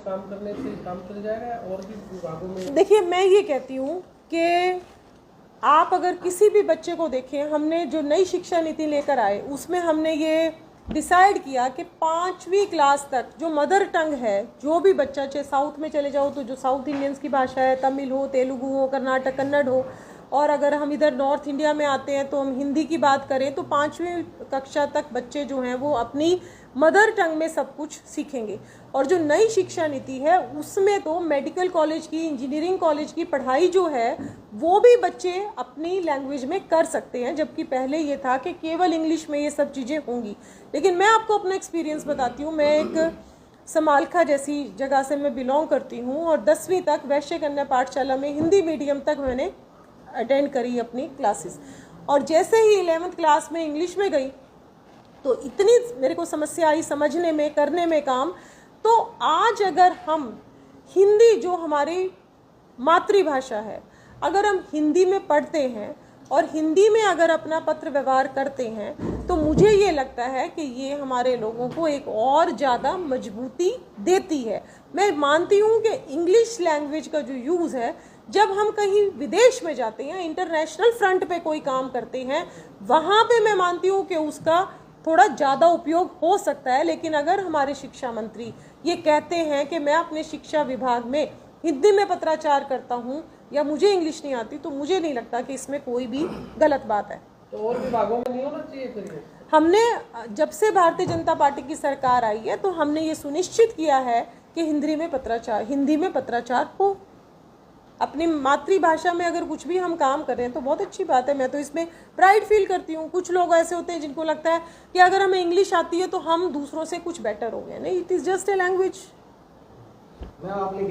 काम करने से काम चल जाएगा और भी विभागों में? देखिए, मैं ये कहती हूँ कि आप अगर किसी भी बच्चे को देखें, हमने जो नई शिक्षा नीति लेकर आए उसमें हमने ये डिसाइड किया कि 5वीं क्लास तक जो मदर टंग है, जो भी बच्चा, चाहे साउथ में चले जाओ तो जो साउथ इंडियंस की भाषा है, तमिल हो, तेलुगु हो, कर्नाटक कन्नड़ हो, और अगर हम इधर नॉर्थ इंडिया में आते हैं तो हम हिंदी की बात करें तो 5वीं कक्षा तक बच्चे जो हैं वो अपनी मदर टंग में सब कुछ सीखेंगे। और जो नई शिक्षा नीति है उसमें तो मेडिकल कॉलेज की, इंजीनियरिंग कॉलेज की पढ़ाई जो है वो भी बच्चे अपनी लैंग्वेज में कर सकते हैं, जबकि पहले ये था कि केवल इंग्लिश में ये सब चीज़ें होंगी। लेकिन मैं आपको अपना एक्सपीरियंस बताती हूँ। मैं एक समालखा जैसी जगह से मैं बिलोंग करती हूँ और 10वीं तक वैश्य कन्या पाठशाला में हिंदी मीडियम तक मैंने अटेंड करी अपनी क्लासेस। और जैसे ही 11th क्लास में इंग्लिश में गई तो इतनी मेरे को समस्या आई समझने में, करने में काम। तो आज अगर हम हिंदी जो हमारी मातृभाषा है, अगर हम हिंदी में पढ़ते हैं और हिंदी में अगर अपना पत्र व्यवहार करते हैं तो मुझे ये लगता है कि ये हमारे लोगों को एक और ज़्यादा मजबूती देती है। मैं मानती हूँ कि इंग्लिश लैंग्वेज का जो यूज़ है, जब हम कहीं विदेश में जाते हैं, इंटरनेशनल फ्रंट पे कोई काम करते हैं, वहाँ पे मैं मानती हूँ कि उसका थोड़ा ज़्यादा उपयोग हो सकता है। लेकिन अगर हमारे शिक्षा मंत्री ये कहते हैं कि मैं अपने शिक्षा विभाग में हिंदी में पत्राचार करता हूँ या मुझे इंग्लिश नहीं आती, तो मुझे नहीं लगता कि इसमें कोई भी गलत बात है। तो और विभागों में नहीं होना चाहिए फिर ये? हमने जब से भारतीय जनता पार्टी की सरकार आई है तो हमने ये सुनिश्चित किया है कि हिंदी में पत्राचार हो। अपनी मातृभाषा में अगर कुछ भी हम काम कर रहे हैं तो बहुत अच्छी बात है, मैं तो इसमें प्राइड फील करती हूँ। कुछ लोग ऐसे होते हैं जिनको लगता है कि अगर हमें इंग्लिश आती है तो हम दूसरों से कुछ बेटर हो गए। नहीं, it is just a language. मैं आपने